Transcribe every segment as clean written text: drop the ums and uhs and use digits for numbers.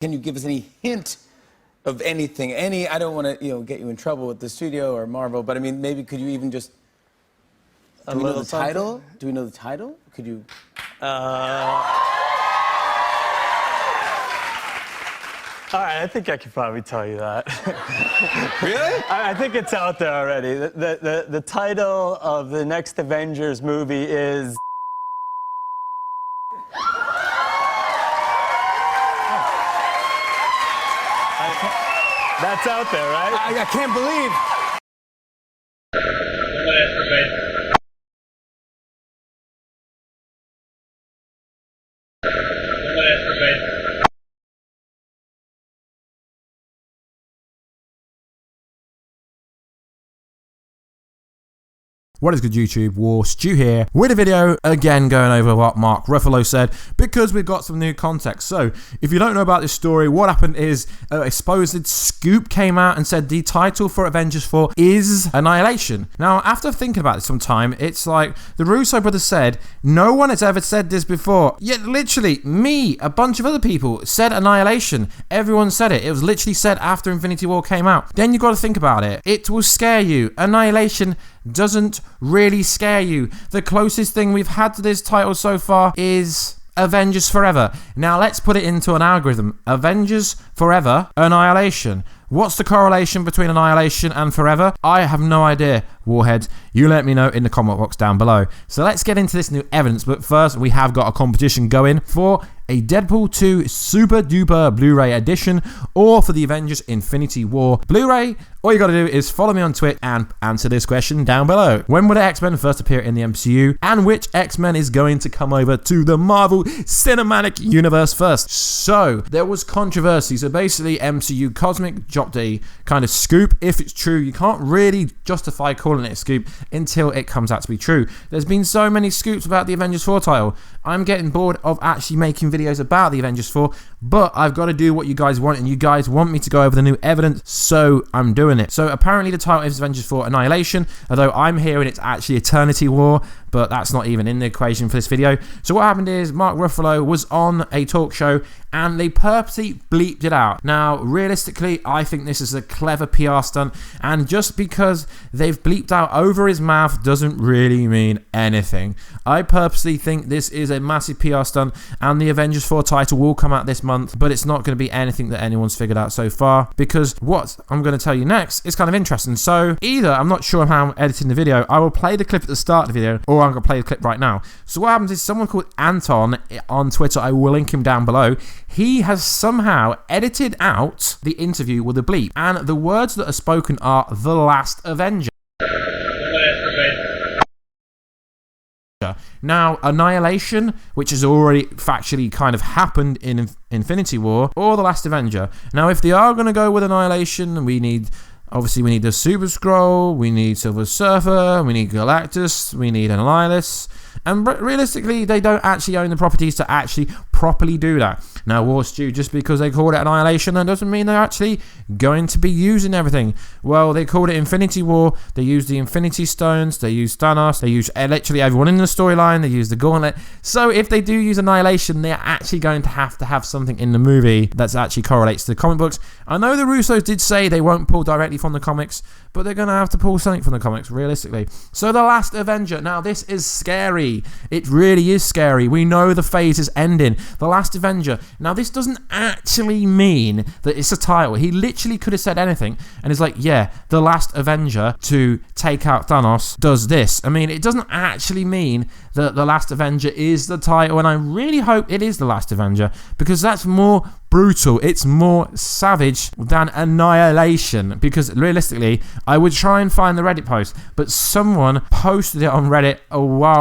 Can you give us any hint of anything? I don't want to, get you in trouble with the studio or Marvel, but I mean, maybe could you even just... Do we know the title? Do we know the title? Could you... All right, I think I could probably tell you that. Really? I think it's out there already. The title of the next Avengers movie is... That's out there, right? I can't believe... What is good, YouTube? Warstu here with a video again going over what Mark Ruffalo said because we've got some new context. So if you don't know about this story, what happened is a supposed scoop came out and said the title for Avengers 4 is Annihilation. Now, after thinking about it some time, it's like the Russo brothers said, no one has ever said this before. Yet literally me, a bunch of other people said Annihilation. Everyone said it. It was literally said after Infinity War came out. Then you got to think about it. It will scare you. Annihilation doesn't really scare you. The closest thing we've had to this title so far is Avengers Forever. Now let's put it into an algorithm. Avengers Forever, Annihilation. What's the correlation between Annihilation and Forever? I have no idea, Warhead. You let me know in the comment box down below. So let's get into this new evidence, but first we have got a competition going for a Deadpool 2 Super Duper Blu-ray edition or for the Avengers Infinity War Blu-ray. All you gotta do is follow me on Twitter and answer this question down below. When will the X-Men first appear in the MCU and which X-Men is going to come over to the Marvel Cinematic Universe first? So there was controversy. So basically MCU Cosmic dropped a kind of scoop. If it's true, you can't really justify calling it a scoop until it comes out to be true. There's been so many scoops about the Avengers 4 title. I'm getting bored of actually making videos about the Avengers 4, but I've got to do what you guys want, and you guys want me to go over the new evidence, so I'm doing it. So apparently the title is Avengers 4 Annihilation, although I'm hearing it's actually Eternity War, but that's not even in the equation for this video. So what happened is Mark Ruffalo was on a talk show and they purposely bleeped it out. Now, realistically, I think this is a clever PR stunt, and just because they've bleeped out over his mouth doesn't really mean anything. I purposely think this is a massive PR stunt, and the Avengers 4 title will come out this month, but it's not going to be anything that anyone's figured out so far, because what I'm going to tell you next is kind of interesting. So either, I'm not sure how I'm editing the video, I will play the clip at the start of the video, or I'm going to play the clip right now. So what happens is someone called Anton on Twitter, I will link him down below, he has somehow edited out the interview with a bleep, and the words that are spoken are The Last Avenger. Now, Annihilation, which has already factually kind of happened in Infinity War, or The Last Avenger. Now, if they are going to go with Annihilation, obviously we need the Super Skrull, we need Silver Surfer, we need Galactus, we need Annihilus, and realistically, they don't actually own the properties to actually properly do that. Now, Warstu, just because they called it Annihilation, that doesn't mean they're actually going to be using everything. Well, they called it Infinity War, they used the Infinity Stones, they used Thanos, they used literally everyone in the storyline, they used the Gauntlet. So if they do use Annihilation, they're actually going to have something in the movie that actually correlates to the comic books. I know the Russos did say they won't pull directly from the comics, but they're going to have to pull something from the comics, realistically. So The Last Avenger. Now, this is scary. It really is scary. We know the phase is ending. The Last Avenger. Now, this doesn't actually mean that it's a title. He literally could have said anything, and it's like, yeah, The Last Avenger to take out Thanos does this. I mean, it doesn't actually mean that The Last Avenger is the title, and I really hope it is The Last Avenger, because that's more brutal, it's more savage than Annihilation, because realistically, I would try and find the Reddit post, but someone posted it on Reddit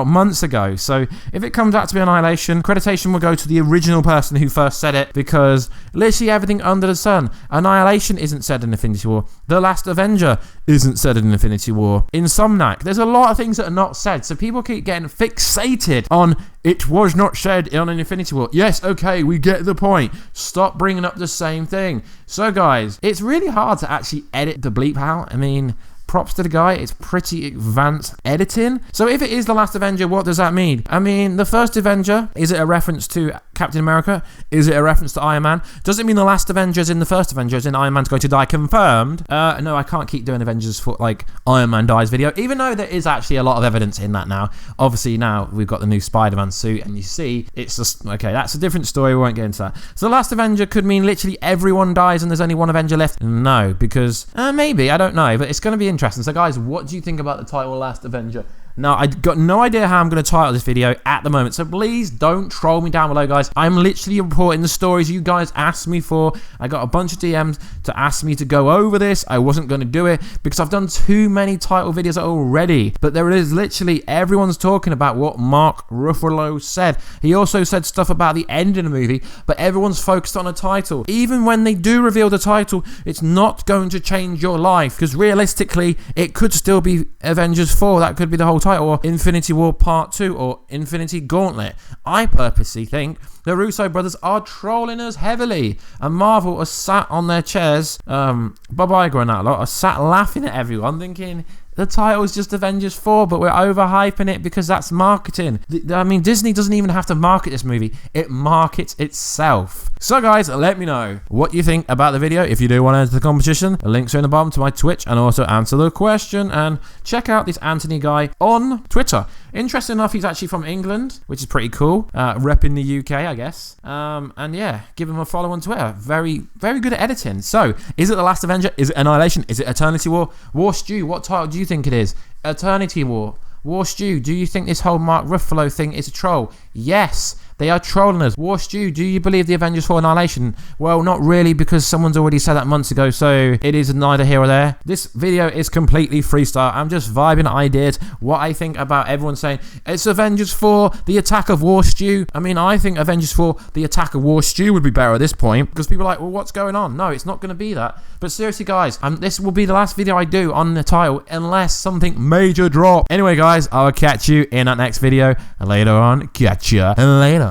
months ago. So if it comes out to be Annihilation, accreditation will go to the original person who first said it, because literally everything under the sun. Annihilation isn't said in Infinity War. The Last Avenger isn't said in Infinity War. Insomniac, there's a lot of things that are not said, so people keep getting fixated on it was not said on an Infinity War. Yes, okay, we get the point. Stop bringing up the same thing. So guys, it's really hard to actually edit the bleep out. I mean, props to the guy, it's pretty advanced editing. So if it is The Last Avenger, what does that mean? I mean, the first Avenger, is it a reference to Captain America? Is it a reference to Iron Man? Does it mean the last Avengers in the first Avengers in Iron Man's going to die? Confirmed. No, I can't keep doing Avengers for like Iron Man dies video, even though there is actually a lot of evidence in that now. Obviously now we've got the new Spider-Man suit and you see it's just, okay, that's a different story, we won't get into that. So the last Avenger could mean literally everyone dies and there's only one Avenger left? No, because maybe, I don't know, but it's going to be interesting. So guys, what do you think about the title Last Avenger? Now, I got no idea how I'm going to title this video at the moment, so please don't troll me down below, guys. I'm literally reporting the stories you guys asked me for. I got a bunch of DMs to ask me to go over this. I wasn't going to do it because I've done too many title videos already. But there it is, literally everyone's talking about what Mark Ruffalo said. He also said stuff about the end of the movie, but everyone's focused on a title. Even when they do reveal the title, it's not going to change your life because realistically, it could still be Avengers 4. That could be the whole title, or Infinity War Part 2, or Infinity Gauntlet. I purposely think the Russo brothers are trolling us heavily, and Marvel are sat on their chairs, Bob Iger and that lot are sat laughing at everyone, thinking the title is just Avengers 4, but we're overhyping it because that's marketing. I mean, Disney doesn't even have to market this movie. It markets itself. So guys, let me know what you think about the video. If you do want to enter the competition, the links are in the bottom to my Twitch, and also answer the question. And check out this Anthony guy on Twitter. Interesting enough, he's actually from England, which is pretty cool. Repping the UK, I guess. And yeah, give him a follow on Twitter. Very, very good at editing. So, is it The Last Avenger? Is it Annihilation? Is it Eternity War? Warstu, what title do you think it is? Eternity War. Warstu, do you think this whole Mark Ruffalo thing is a troll? Yes. They are trolling us. Warstu, do you believe the Avengers 4 Annihilation? Well, not really, because someone's already said that months ago, so it is neither here or there. This video is completely freestyle. I'm just vibing ideas, what I think about everyone saying, it's Avengers 4, the attack of Warstu. I mean, I think Avengers 4, the attack of Warstu would be better at this point, because people are like, well, what's going on? No, it's not going to be that. But seriously, guys, this will be the last video I do on the title, unless something major drop. Anyway, guys, I'll catch you in that next video. Later on, catch ya later.